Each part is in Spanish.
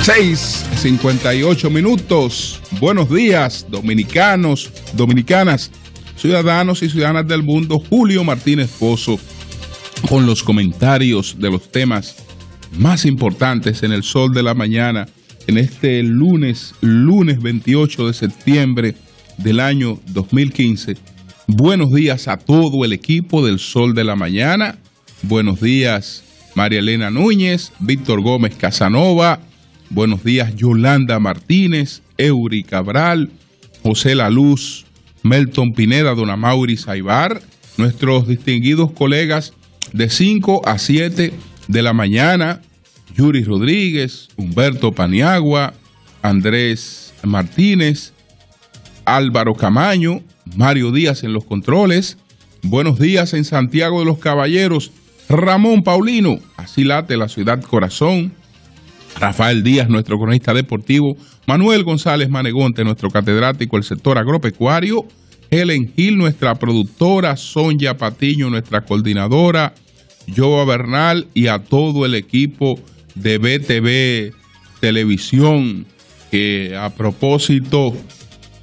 6:58. Buenos días, dominicanos, dominicanas, ciudadanos y ciudadanas del mundo. Julio Martínez Pozo con los comentarios de los temas más importantes en el Sol de la Mañana en este lunes 28 de septiembre del año 2015. Buenos días a todo el equipo del Sol de la Mañana. Buenos días, María Elena Núñez, Víctor Gómez Casanova. Buenos días, Yolanda Martínez, Eury Cabral, José La Luz, Melton Pineda, Don Amaury Saibar, nuestros distinguidos colegas de 5 a 7 de la mañana, Yuri Rodríguez, Humberto Paniagua, Andrés Martínez, Álvaro Camaño, Mario Díaz en los controles. Buenos días en Santiago de los Caballeros, Ramón Paulino, así late la ciudad corazón. Rafael Díaz, nuestro cronista deportivo, Manuel González Manegonte, nuestro catedrático del sector agropecuario, Helen Gil, nuestra productora, Sonia Patiño, nuestra coordinadora, Joa Bernal y a todo el equipo de BTV Televisión, que a propósito,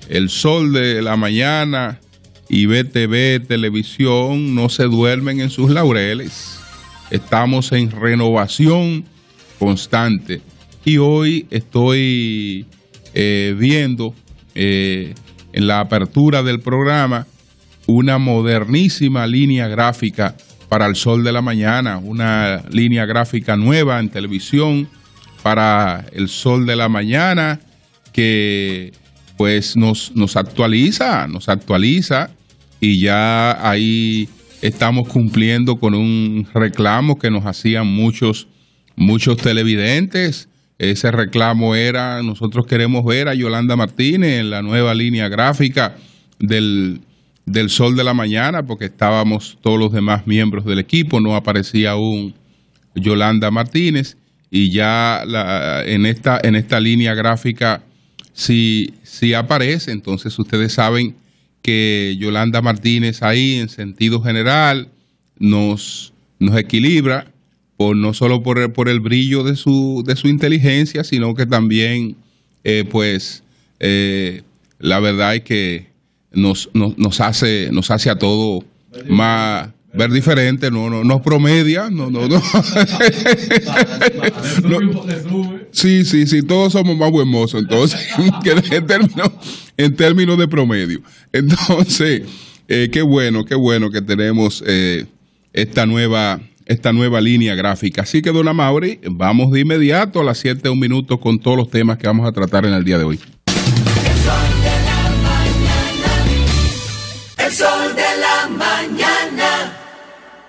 el Sol de la Mañana y BTV Televisión no se duermen en sus laureles. Estamos en renovación constante. Y hoy estoy viendo en la apertura del programa una modernísima línea gráfica para el Sol de la Mañana, una línea gráfica nueva en televisión para el Sol de la Mañana que pues nos actualiza y ya ahí estamos cumpliendo con un reclamo que nos hacían muchos televidentes. Ese reclamo era: nosotros queremos ver a Yolanda Martínez en la nueva línea gráfica del Sol de la Mañana, porque estábamos todos los demás miembros del equipo, no aparecía aún Yolanda Martínez, y ya en esta línea gráfica sí aparece. Entonces ustedes saben que Yolanda Martínez ahí en sentido general nos equilibra, no solo por el brillo de su inteligencia, sino que también, la verdad es que nos hace a todo más ver diferente, nos promedia, Sí, todos somos más buenos, entonces, en términos de promedio. Entonces, qué bueno que tenemos esta nueva línea gráfica. Así que, don Amaury, vamos de inmediato a las 7:01 con todos los temas que vamos a tratar en el día de hoy. El Sol de la Mañana.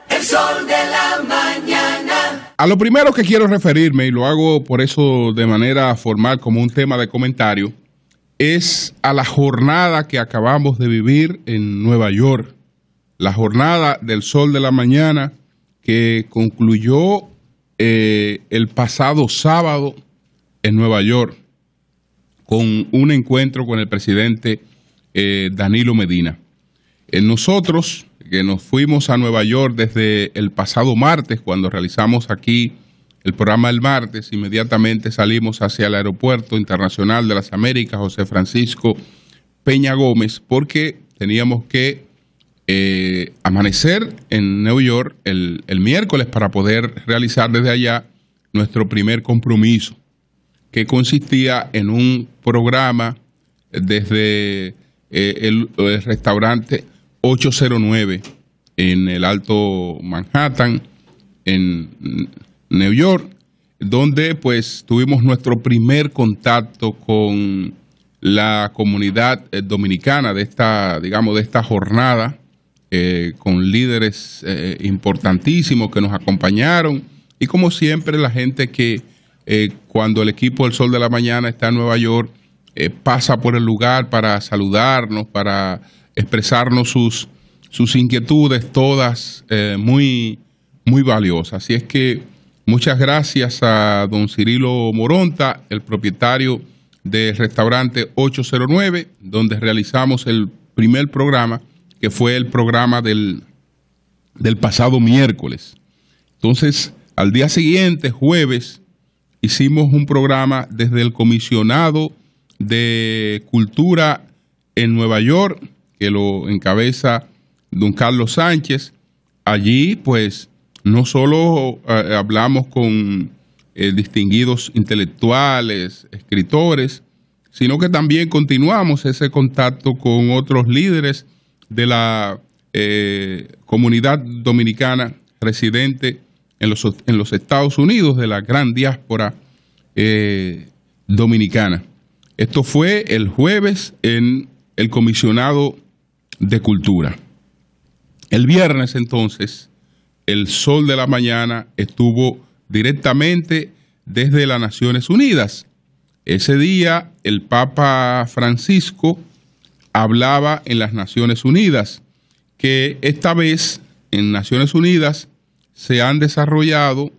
El Sol de la Mañana. A lo primero que quiero referirme, y lo hago por eso de manera formal como un tema de comentario, es a la jornada que acabamos de vivir en Nueva York. La jornada del Sol de la Mañana, que concluyó el pasado sábado en Nueva York con un encuentro con el presidente Danilo Medina. Nosotros, que nos fuimos a Nueva York desde el pasado martes, cuando realizamos aquí el programa del martes, inmediatamente salimos hacia el Aeropuerto Internacional de las Américas, José Francisco Peña Gómez, porque teníamos que amanecer en Nueva York el miércoles para poder realizar desde allá nuestro primer compromiso, que consistía en un programa desde el restaurante 809 en el Alto Manhattan, en New York, donde pues tuvimos nuestro primer contacto con la comunidad dominicana de esta jornada, con líderes importantísimos que nos acompañaron, y como siempre la gente que cuando el equipo del Sol de la Mañana está en Nueva York pasa por el lugar para saludarnos, para expresarnos sus inquietudes, todas muy valiosas. Así es que muchas gracias a don Cirilo Moronta, el propietario del restaurante 809, donde realizamos el primer programa, que fue el programa del pasado miércoles. Entonces, al día siguiente, jueves, hicimos un programa desde el comisionado de Cultura en Nueva York, que lo encabeza don Carlos Sánchez. Allí, pues, no solo hablamos con distinguidos intelectuales, escritores, sino que también continuamos ese contacto con otros líderes de la comunidad dominicana residente en los Estados Unidos, de la gran diáspora dominicana. Esto fue el jueves en el comisionado de Cultura. El viernes, entonces, el Sol de la Mañana estuvo directamente desde las Naciones Unidas. Ese día el Papa Francisco hablaba en las Naciones Unidas, que esta vez en Naciones Unidas se han desarrollado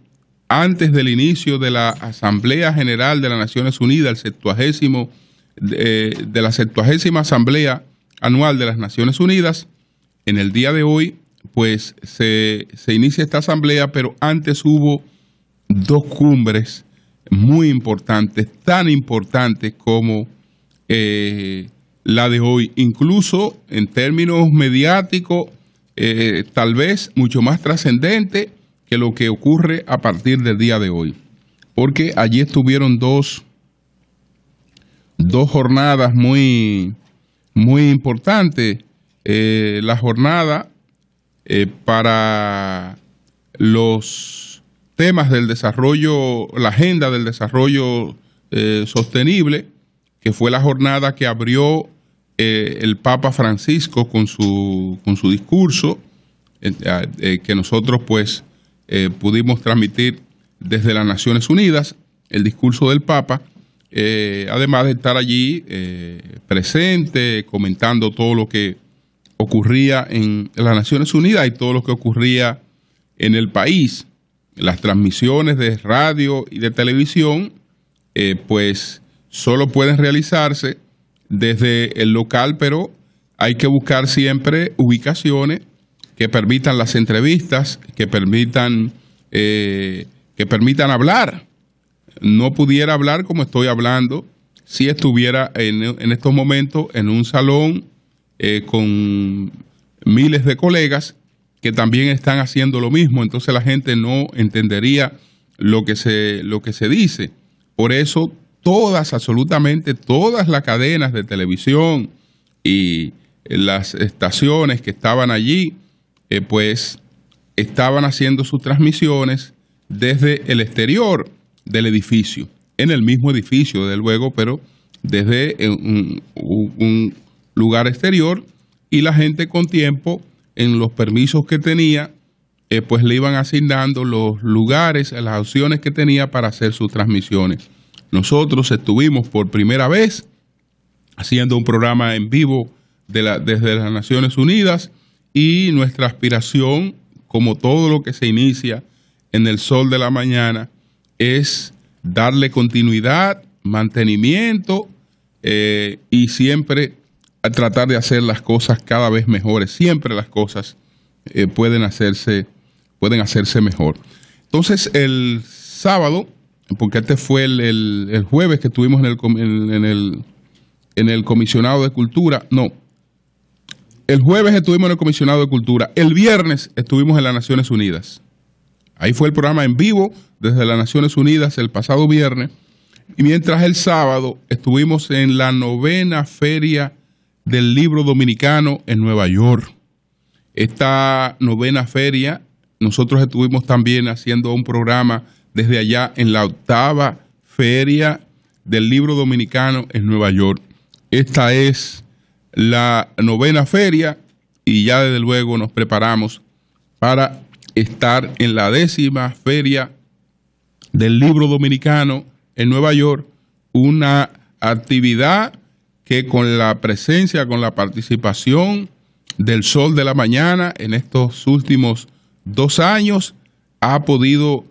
antes del inicio de la Asamblea General de las Naciones Unidas, de la 70ª Asamblea Anual de las Naciones Unidas. En el día de hoy, pues se inicia esta asamblea, pero antes hubo dos cumbres muy importantes, tan importantes como la de hoy, incluso en términos mediáticos, tal vez mucho más trascendente que lo que ocurre a partir del día de hoy, porque allí estuvieron dos jornadas muy importantes. La jornada para los temas del desarrollo, la agenda del desarrollo sostenible, que fue la jornada que abrió el Papa Francisco con su discurso, que nosotros pues pudimos transmitir desde las Naciones Unidas, el discurso del Papa, además de estar allí presente, comentando todo lo que ocurría en las Naciones Unidas y todo lo que ocurría en el país. Las transmisiones de radio y de televisión pues solo pueden realizarse desde el local, pero hay que buscar siempre ubicaciones que permitan las entrevistas, que permitan hablar. No pudiera hablar como estoy hablando si estuviera en estos momentos en un salón con miles de colegas que también están haciendo lo mismo. Entonces la gente no entendería lo que se dice. Por eso absolutamente todas las cadenas de televisión y las estaciones que estaban allí, pues estaban haciendo sus transmisiones desde el exterior del edificio, en el mismo edificio, desde luego, pero desde un lugar exterior, y la gente con tiempo, en los permisos que tenía, pues le iban asignando los lugares, las opciones que tenía para hacer sus transmisiones. Nosotros estuvimos por primera vez haciendo un programa en vivo desde las Naciones Unidas, y nuestra aspiración, como todo lo que se inicia en el Sol de la Mañana, es darle continuidad, mantenimiento y siempre a tratar de hacer las cosas cada vez mejores. Siempre las cosas pueden hacerse mejor. Entonces el sábado, porque este fue el jueves que estuvimos en el comisionado de Cultura, el jueves estuvimos en el comisionado de Cultura, el viernes estuvimos en las Naciones Unidas. Ahí fue el programa en vivo desde las Naciones Unidas el pasado viernes, y mientras el sábado estuvimos en la 9ª Feria del Libro Dominicano en Nueva York. Esta 9ª feria, nosotros estuvimos también haciendo un programa desde allá en la 8ª Feria del Libro Dominicano en Nueva York. Esta es la 9ª feria, y ya desde luego nos preparamos para estar en la 10ª Feria del Libro Dominicano en Nueva York, una actividad que con la presencia, con la participación del Sol de la Mañana en estos últimos 2 años ha podido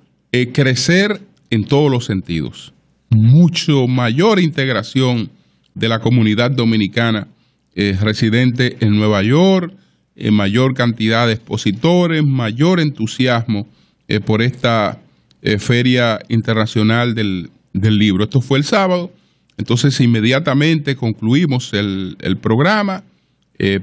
crecer en todos los sentidos. Mucho mayor integración de la comunidad dominicana residente en Nueva York, mayor cantidad de expositores, mayor entusiasmo por esta Feria Internacional del Libro. Esto fue el sábado. Entonces inmediatamente concluimos el programa,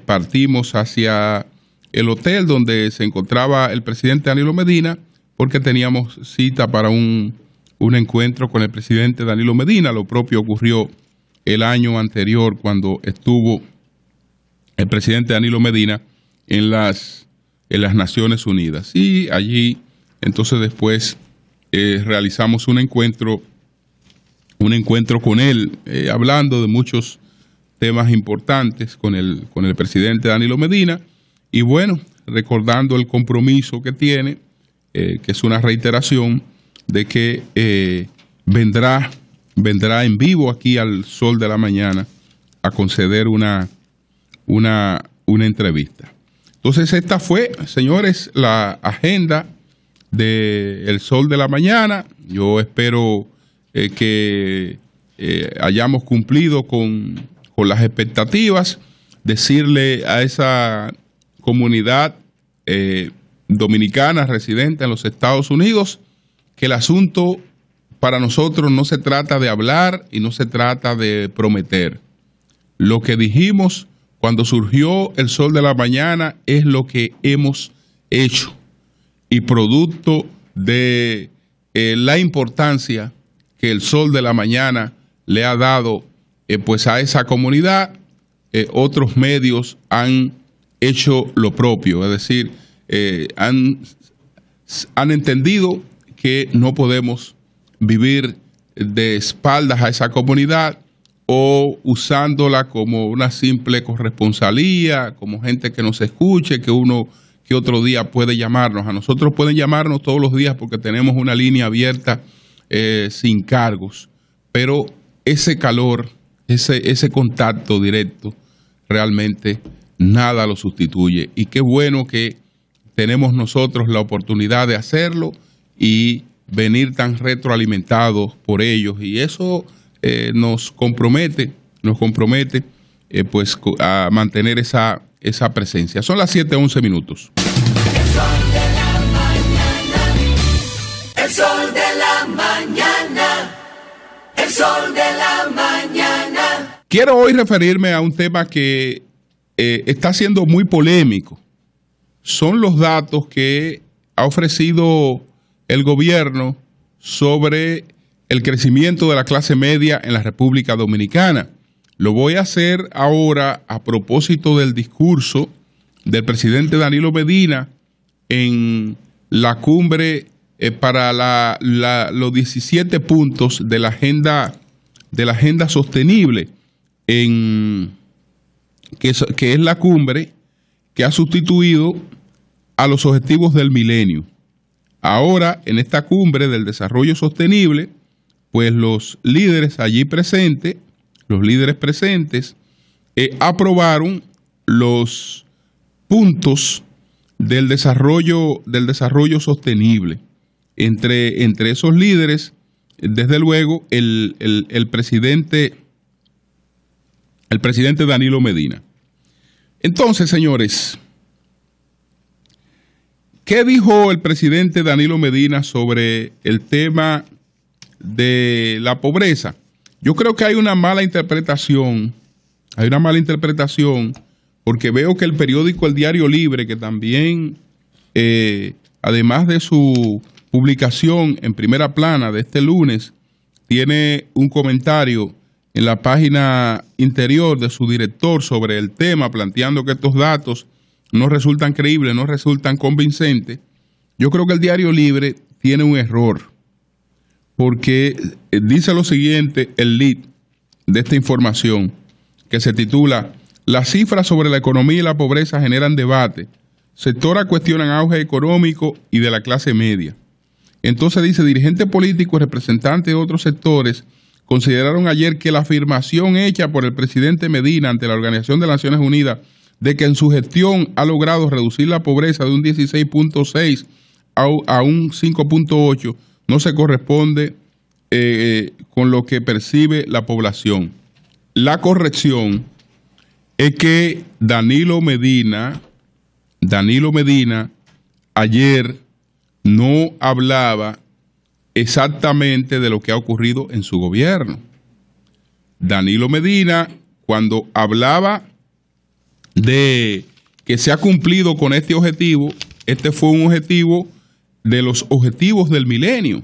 partimos hacia el hotel donde se encontraba el presidente Danilo Medina, porque teníamos cita para un encuentro con el presidente Danilo Medina. Lo propio ocurrió el año anterior cuando estuvo el presidente Danilo Medina en las Naciones Unidas. Y allí entonces después realizamos un encuentro con él, hablando de muchos temas importantes con el presidente Danilo Medina, y bueno, recordando el compromiso que tiene, que es una reiteración de que vendrá en vivo aquí al Sol de la Mañana a conceder una entrevista. Entonces esta fue, señores, la agenda del Sol de la Mañana. Yo espero que hayamos cumplido con las expectativas. Decirle a esa comunidad dominicana residente en los Estados Unidos que el asunto para nosotros no se trata de hablar y no se trata de prometer. Lo que dijimos cuando surgió el Sol de la Mañana es lo que hemos hecho, y producto de la importancia que el Sol de la Mañana le ha dado pues a esa comunidad, otros medios han hecho lo propio, es decir, han entendido que no podemos vivir de espaldas a esa comunidad o usándola como una simple corresponsalía, como gente que nos escuche, que uno que otro día puede llamarnos. A nosotros pueden llamarnos todos los días porque tenemos una línea abierta sin cargos, pero ese calor, ese contacto directo, realmente nada lo sustituye. Y qué bueno que tenemos nosotros la oportunidad de hacerlo y venir tan retroalimentados por ellos, y eso nos compromete pues a mantener esa presencia. Son las 7:11 minutos. El sol de la mañana, el sol de la mañana. Quiero hoy referirme a un tema que está siendo muy polémico. Son los datos que ha ofrecido el gobierno sobre el crecimiento de la clase media en la República Dominicana. Lo voy a hacer ahora a propósito del discurso del presidente Danilo Medina en la cumbre para los 17 puntos de la agenda sostenible, que es la cumbre que ha sustituido a los objetivos del milenio. Ahora, en esta cumbre del desarrollo sostenible, pues los líderes allí presentes, aprobaron los puntos del desarrollo sostenible. Entre esos líderes, desde luego, el presidente Danilo Medina. Entonces, señores, ¿qué dijo el presidente Danilo Medina sobre el tema de la pobreza? Yo creo que hay una mala interpretación, porque veo que el periódico El Diario Libre, que también, además de su publicación en primera plana de este lunes, tiene un comentario en la página interior de su director sobre el tema, planteando que estos datos no resultan creíbles, no resultan convincentes. Yo creo que El Diario Libre tiene un error, porque dice lo siguiente, el lead de esta información, que se titula "Las cifras sobre la economía y la pobreza generan debate. Sectores cuestionan auge económico y de la clase media". Entonces dice, dirigentes políticos, representantes de otros sectores, consideraron ayer que la afirmación hecha por el presidente Medina ante la Organización de las Naciones Unidas de que en su gestión ha logrado reducir la pobreza de un 16.6 a un 5.8 no se corresponde con lo que percibe la población. La corrección es que Danilo Medina ayer no hablaba exactamente de lo que ha ocurrido en su gobierno. Danilo Medina, cuando hablaba de que se ha cumplido con este objetivo, este fue un objetivo de los objetivos del milenio.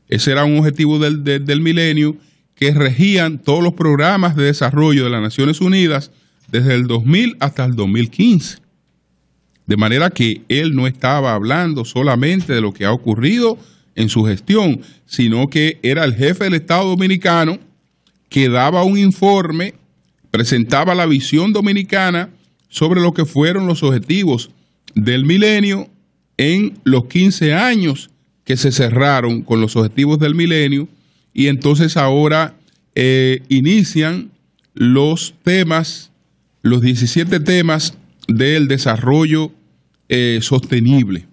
Ese era un objetivo del milenio que regían todos los programas de desarrollo de las Naciones Unidas desde el 2000 hasta el 2015. De manera que él no estaba hablando solamente de lo que ha ocurrido en su gestión, sino que era el jefe del Estado dominicano que daba un informe, presentaba la visión dominicana sobre lo que fueron los objetivos del milenio en los 15 años que se cerraron con los objetivos del milenio, y entonces ahora inician los temas, los 17 temas del desarrollo sostenible.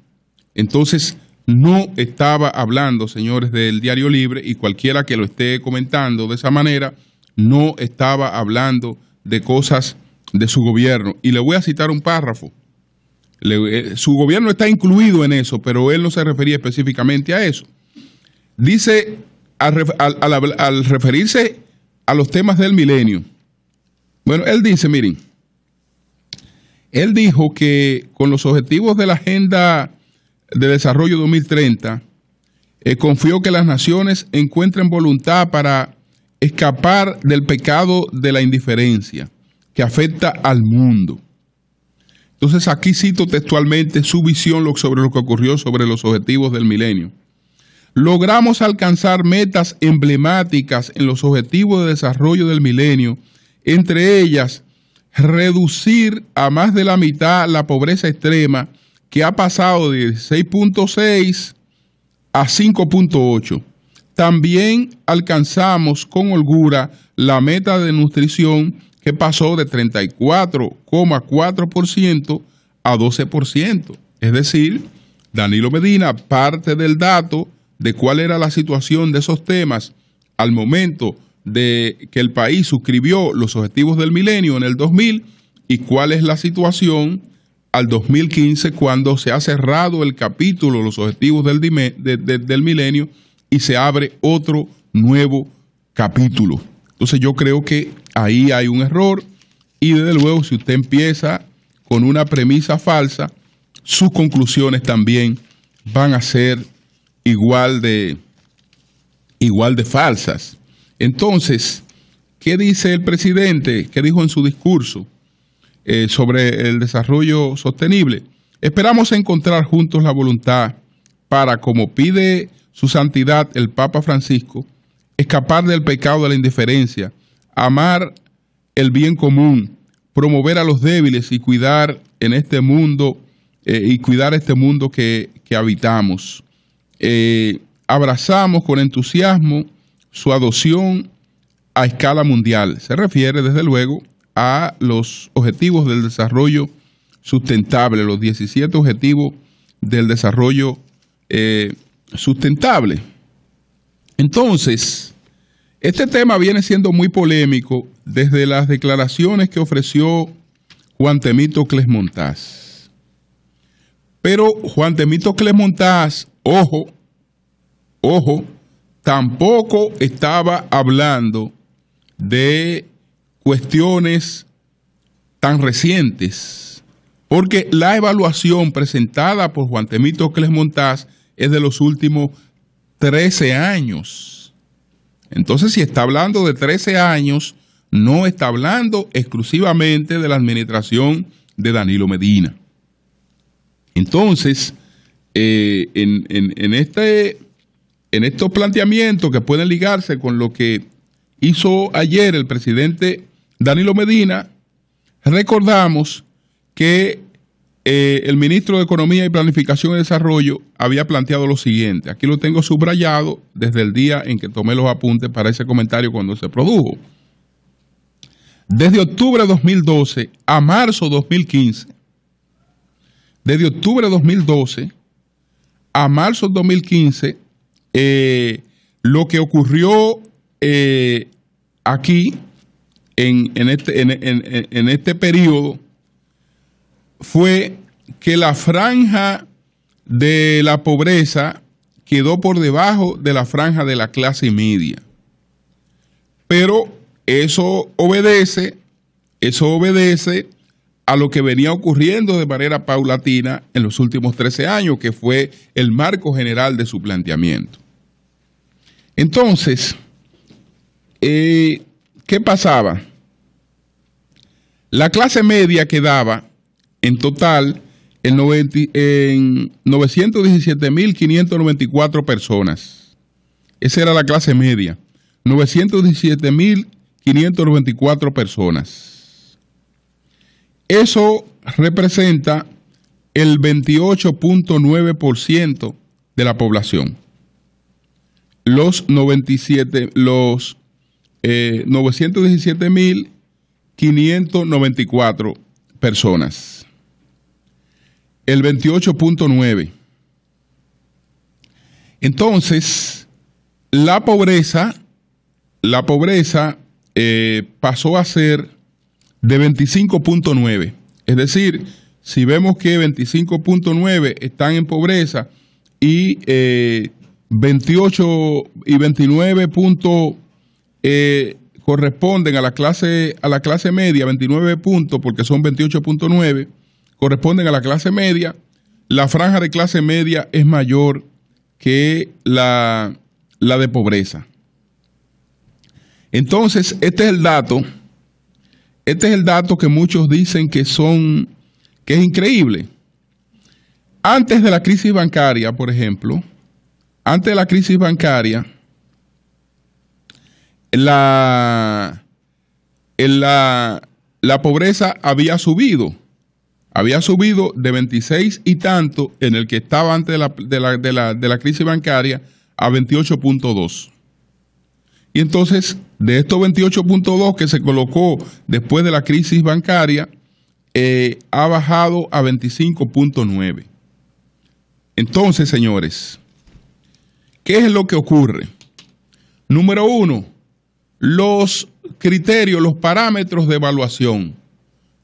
Entonces, no estaba hablando, señores del Diario Libre, y cualquiera que lo esté comentando de esa manera, no estaba hablando de cosas de su gobierno. Y le voy a citar un párrafo. Su gobierno está incluido en eso, pero él no se refería específicamente a eso. Dice, al referirse a los temas del milenio, bueno, él dice, miren, él dijo que con los objetivos de la Agenda de Desarrollo 2030, confió que las naciones encuentren voluntad para escapar del pecado de la indiferencia que afecta al mundo. Entonces aquí cito textualmente su visión sobre lo que ocurrió sobre los objetivos del milenio. Logramos alcanzar metas emblemáticas en los objetivos de desarrollo del milenio, entre ellas reducir a más de la mitad la pobreza extrema, que ha pasado de 16.6 a 5.8. También alcanzamos con holgura la meta de nutrición, que pasó de 34,4% a 12%. Es decir, Danilo Medina parte del dato de cuál era la situación de esos temas al momento de que el país suscribió los objetivos del milenio en el 2000 y cuál es la situación al 2015, cuando se ha cerrado el capítulo, los objetivos del milenio, y se abre otro nuevo capítulo. Entonces yo creo que ahí hay un error, y desde luego si usted empieza con una premisa falsa, sus conclusiones también van a ser igual de falsas. Entonces, ¿qué dice el presidente? ¿Qué dijo en su discurso sobre el desarrollo sostenible? Esperamos encontrar juntos la voluntad para, como pide su santidad el Papa Francisco, escapar del pecado de la indiferencia, amar el bien común, promover a los débiles y cuidar en este mundo este mundo que habitamos. Abrazamos con entusiasmo su adopción a escala mundial. Se refiere desde luego a los objetivos del desarrollo sustentable, los 17 objetivos del desarrollo sustentable. Entonces, este tema viene siendo muy polémico desde las declaraciones que ofreció Juan Temito Cles Montaz. Pero Juan Temito Cles Montaz, ojo, tampoco estaba hablando de cuestiones tan recientes, porque la evaluación presentada por Juan Temito Cles Montaz es de los últimos 13 años. Entonces, si está hablando de 13 años, no está hablando exclusivamente de la administración de Danilo Medina. Entonces, en estos planteamientos que pueden ligarse con lo que hizo ayer el presidente Danilo Medina, recordamos que el ministro de Economía y Planificación y Desarrollo había planteado lo siguiente. Aquí lo tengo subrayado desde el día en que tomé los apuntes para ese comentario cuando se produjo. Desde octubre de 2012 a marzo de 2015, desde octubre de 2012 a marzo de 2015, lo que ocurrió aquí en este periodo fue que la franja de la pobreza quedó por debajo de la franja de la clase media. Pero eso obedece a lo que venía ocurriendo de manera paulatina en los últimos 13 años, que fue el marco general de su planteamiento. Entonces, ¿qué pasaba? La clase media quedaba en total en 917.594 personas. Esa era la clase media, 917.594 personas. Eso representa el 28.9% de la población. Los 917.594 personas. El 28.9%. Entonces, la pobreza pasó a ser de 25.9%. Es decir, si vemos que 25.9% están en pobreza y 28 y 29 puntos corresponden a la clase media, 29 puntos porque son 28.9, corresponden a la clase media. La franja de clase media es mayor que la de pobreza. Entonces, este es el dato que muchos dicen que es increíble. Antes de la crisis bancaria, por ejemplo, antes de la crisis bancaria, la pobreza había subido de 26 y tanto en el que estaba antes de la crisis bancaria a 28.2. Y entonces, de estos 28.2 que se colocó después de la crisis bancaria, ha bajado a 25.9. Entonces, señores, ¿qué es lo que ocurre? Número uno, los criterios, los parámetros de evaluación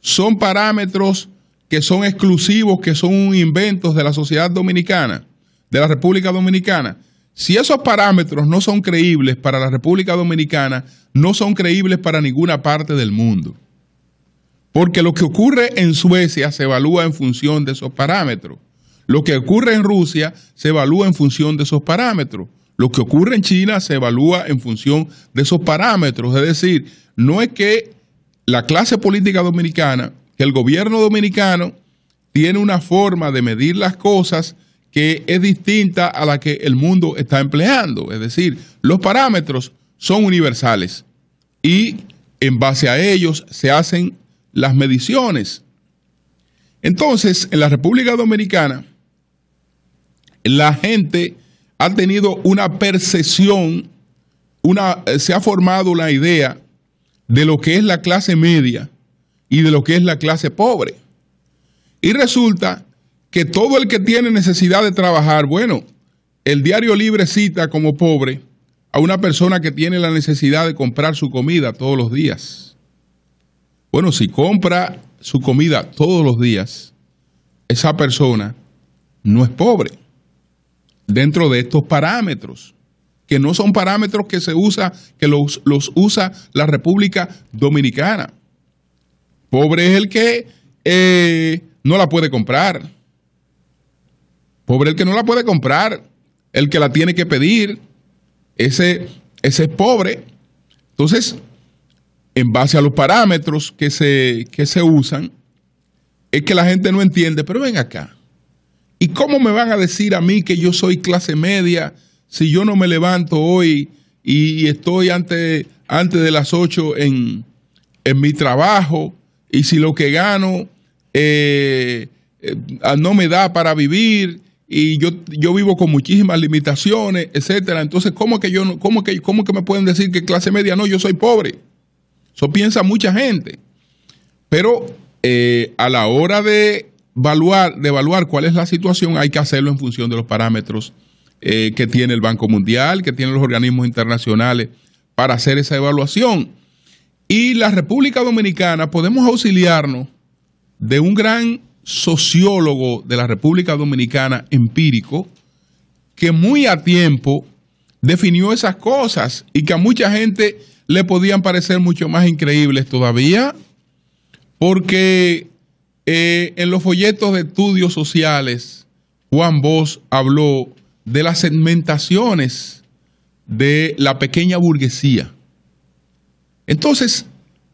son parámetros que son exclusivos, que son inventos de la sociedad dominicana, de la República Dominicana. Si esos parámetros no son creíbles para la República Dominicana, no son creíbles para ninguna parte del mundo. Porque lo que ocurre en Suecia se evalúa en función de esos parámetros. Lo que ocurre en Rusia se evalúa en función de esos parámetros. Lo que ocurre en China se evalúa en función de esos parámetros. Es decir, no es que la clase política dominicana, que el gobierno dominicano tiene una forma de medir las cosas que es distinta a la que el mundo está empleando. Es decir, los parámetros son universales y en base a ellos se hacen las mediciones. Entonces, en la República Dominicana, la gente ha tenido una percepción, se ha formado una idea de lo que es la clase media y de lo que es la clase pobre. Y resulta que todo el que tiene necesidad de trabajar, bueno, el Diario Libre cita como pobre a una persona que tiene la necesidad de comprar su comida todos los días. Bueno, si compra su comida todos los días, esa persona no es pobre dentro de estos parámetros, que no son parámetros que los usa la República Dominicana. Pobre es el que no la puede comprar. Pobre el que no la puede comprar, el que la tiene que pedir, ese es pobre. Entonces, en base a los parámetros que se usan, es que la gente no entiende, pero ven acá, ¿y cómo me van a decir a mí que yo soy clase media si yo no me levanto hoy y estoy antes de las 8 en mi trabajo, y si lo que gano no me da para vivir, y yo vivo con muchísimas limitaciones, etcétera? Entonces, ¿cómo que me pueden decir que clase media? No, yo soy pobre. Eso piensa mucha gente. Pero a la hora de evaluar cuál es la situación, hay que hacerlo en función de los parámetros que tiene el Banco Mundial, que tienen los organismos internacionales para hacer esa evaluación. Y la República Dominicana podemos auxiliarnos de un gran sociólogo de la República Dominicana empírico, que muy a tiempo definió esas cosas y que a mucha gente le podían parecer mucho más increíbles todavía, porque en los folletos de estudios sociales, Juan Bosch habló de las segmentaciones de la pequeña burguesía. Entonces,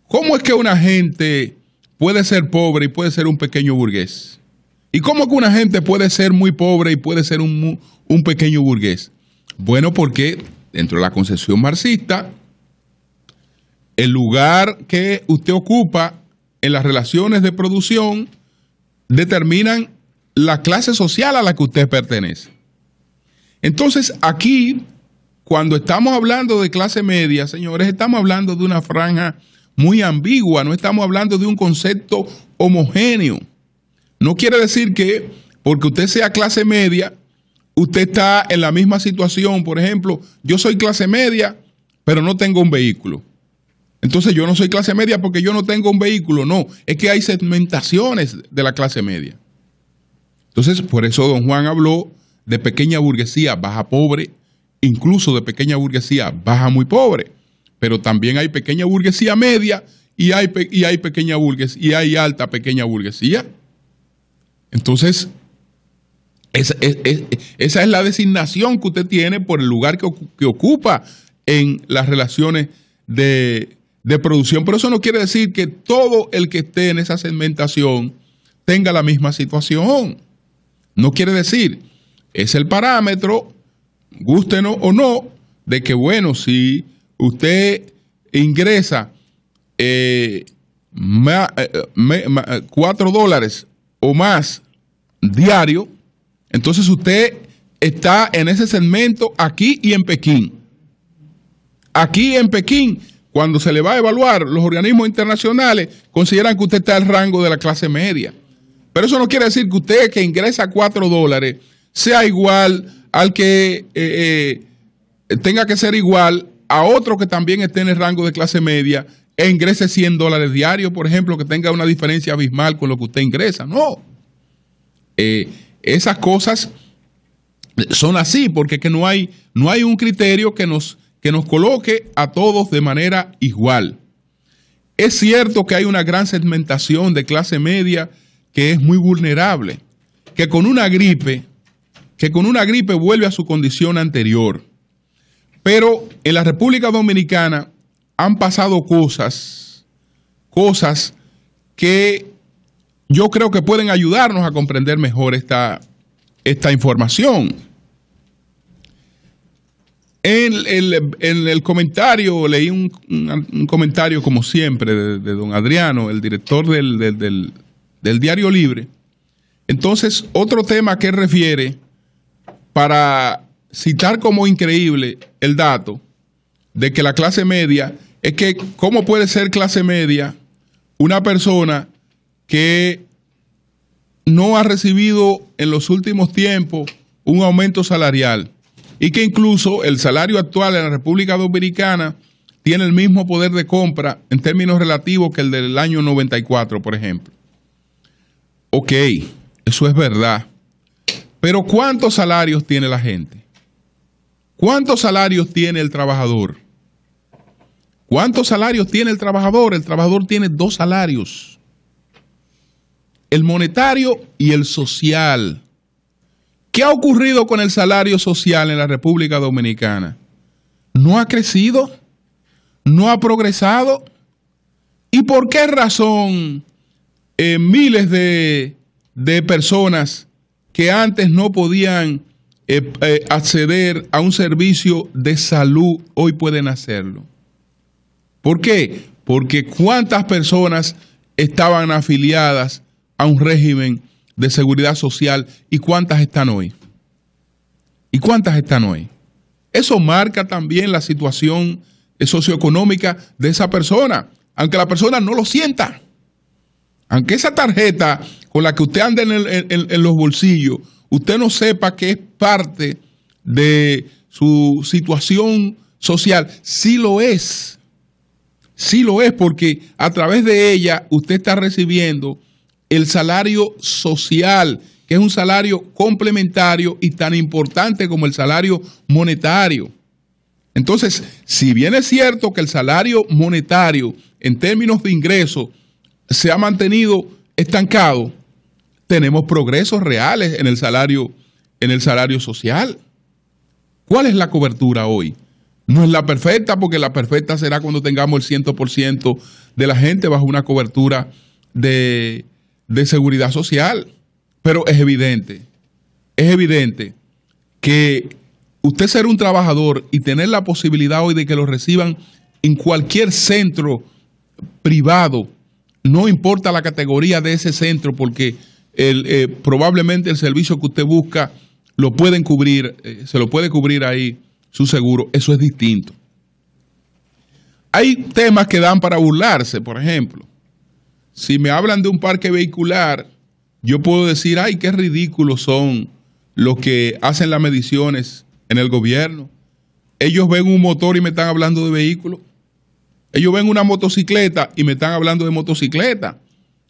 ¿cómo es que una gente puede ser pobre y puede ser un pequeño burgués? ¿Y cómo es que una gente puede ser muy pobre y puede ser un pequeño burgués? Bueno, porque dentro de la concepción marxista, el lugar que usted ocupa en las relaciones de producción determinan la clase social a la que usted pertenece. Entonces, aquí, cuando estamos hablando de clase media, señores, estamos hablando de una franja muy ambigua, no estamos hablando de un concepto homogéneo. No quiere decir que porque usted sea clase media, usted está en la misma situación. Por ejemplo, yo soy clase media, pero no tengo un vehículo. Entonces yo no soy clase media porque yo no tengo un vehículo. No, es que hay segmentaciones de la clase media. Entonces, por eso don Juan habló de pequeña burguesía baja pobre, incluso de pequeña burguesía baja muy pobre. Pero también hay pequeña burguesía media y hay pequeña burguesía y hay alta pequeña burguesía. Entonces, esa es la designación que usted tiene por el lugar que ocupa en las relaciones de producción. Pero eso no quiere decir que todo el que esté en esa segmentación tenga la misma situación. No quiere decir. Es el parámetro, gústenos o no, de que, bueno, si usted ingresa $4 o más diario, entonces usted está en ese segmento aquí y en Pekín. Aquí en Pekín, cuando se le va a evaluar, los organismos internacionales consideran que usted está en el rango de la clase media. Pero eso no quiere decir que usted que ingresa $4 sea igual al que tenga que ser igual a otro que también esté en el rango de clase media e ingrese $100 diarios, por ejemplo, que tenga una diferencia abismal con lo que usted ingresa. No. Esas cosas son así, porque que no hay un criterio que nos coloque a todos de manera igual. Es cierto que hay una gran segmentación de clase media que es muy vulnerable, que con una gripe vuelve a su condición anterior. Pero en la República Dominicana han pasado cosas que yo creo que pueden ayudarnos a comprender mejor esta información. En el comentario, leí un comentario como siempre de don Adriano, el director del Diario Libre. Entonces, otro tema que refiere, para citar como increíble el dato de que la clase media, es que ¿cómo puede ser clase media una persona que no ha recibido en los últimos tiempos un aumento salarial y que incluso el salario actual en la República Dominicana tiene el mismo poder de compra en términos relativos que el del año 94, por ejemplo? Ok, eso es verdad. Pero ¿cuántos salarios tiene la gente? ¿Cuántos salarios tiene el trabajador? ¿Cuántos salarios tiene el trabajador? El trabajador tiene 2 salarios. El monetario y el social. ¿Qué ha ocurrido con el salario social en la República Dominicana? ¿No ha crecido? ¿No ha progresado? ¿Y por qué razón miles de personas que antes no podían acceder a un servicio de salud hoy pueden hacerlo? ¿Por qué? Porque ¿cuántas personas estaban afiliadas a un régimen de seguridad social y cuántas están hoy? ¿Y cuántas están hoy? Eso marca también la situación socioeconómica de esa persona, aunque la persona no lo sienta. Aunque esa tarjeta con la que usted anda en los bolsillos, usted no sepa que es parte de su situación social, sí lo es. Sí lo es, porque a través de ella usted está recibiendo el salario social que es un salario complementario y tan importante como el salario monetario. Entonces, si bien es cierto que el salario monetario en términos de ingresos se ha mantenido estancado, tenemos progresos reales en el salario social. ¿Cuál es la cobertura hoy? No es la perfecta, porque la perfecta será cuando tengamos el 100% de la gente bajo una cobertura de seguridad social. Pero es evidente que usted ser un trabajador y tener la posibilidad hoy de que lo reciban en cualquier centro privado, no importa la categoría de ese centro, porque probablemente el servicio que usted busca lo pueden cubrir, se lo puede cubrir ahí su seguro, eso es distinto. Hay temas que dan para burlarse, por ejemplo. Si me hablan de un parque vehicular, yo puedo decir, ay, qué ridículos son los que hacen las mediciones en el gobierno. Ellos ven un motor y me están hablando de vehículos. Ellos ven una motocicleta y me están hablando de motocicleta.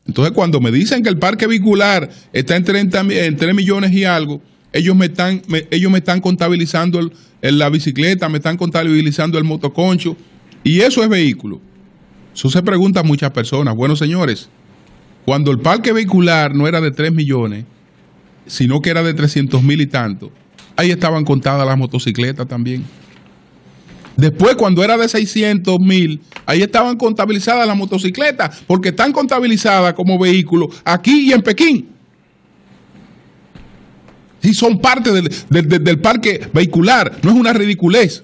Entonces, cuando me dicen que el parque vehicular está en 3 millones y algo, ellos me están contabilizando la bicicleta, me están contabilizando el motoconcho, y eso es vehículo. Eso se pregunta a muchas personas. Bueno, señores, cuando el parque vehicular no era de 3 millones, sino que era de 300,000 y tanto, ahí estaban contadas las motocicletas también. Después, cuando era de 600,000, ahí estaban contabilizadas las motocicletas, porque están contabilizadas como vehículos aquí y en Pekín. Y son parte del parque vehicular, no es una ridiculez.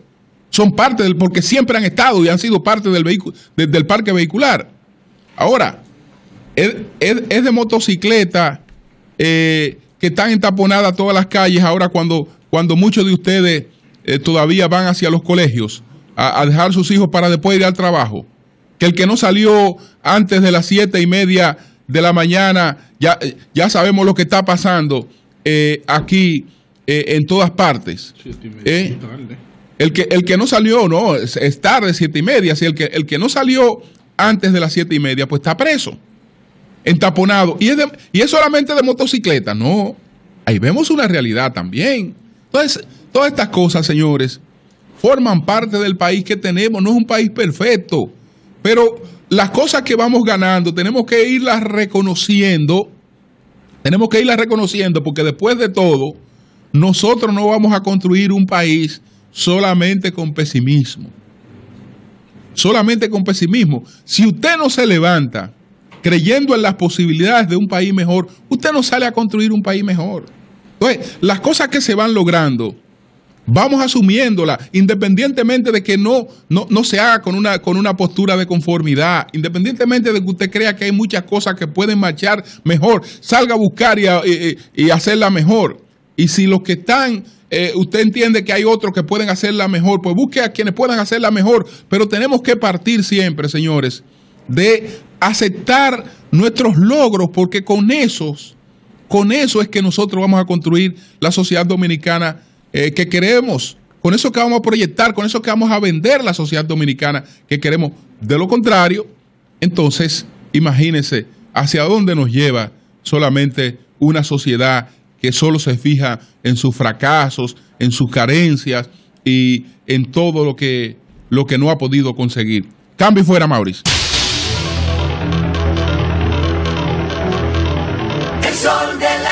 Son parte porque siempre han estado y han sido parte del parque vehicular. Ahora, es de motocicleta que están entaponadas todas las calles ahora cuando muchos de ustedes todavía van hacia los colegios a dejar sus hijos para después ir al trabajo. Que el que no salió antes de las 7:30 de la mañana, ya sabemos lo que está pasando aquí en todas partes. El que no salió, no, es tarde, 7:30. Si el que no salió antes de las 7:30, pues está preso, entaponado. Y es solamente de motocicleta. No, ahí vemos una realidad también. Entonces, todas estas cosas, señores, forman parte del país que tenemos. No es un país perfecto, pero las cosas que vamos ganando tenemos que irlas reconociendo. Porque después de todo, nosotros no vamos a construir un país solamente con pesimismo. Si usted no se levanta creyendo en las posibilidades de un país mejor, usted no sale a construir un país mejor. Entonces, las cosas que se van logrando, vamos asumiéndolas, independientemente de que no se haga con una postura de conformidad, independientemente de que usted crea que hay muchas cosas que pueden marchar mejor, salga a buscar y hacerla mejor. Y si los que están, usted entiende que hay otros que pueden hacerla mejor, pues busque a quienes puedan hacerla mejor. Pero tenemos que partir siempre, señores, de aceptar nuestros logros, porque con eso es que nosotros vamos a construir la sociedad dominicana que queremos. Con eso que vamos a proyectar, con eso que vamos a vender la sociedad dominicana que queremos. De lo contrario, entonces, imagínense hacia dónde nos lleva solamente una sociedad que solo se fija en sus fracasos, en sus carencias y en todo lo que no ha podido conseguir. Cambio y fuera, Mauricio. El sol de la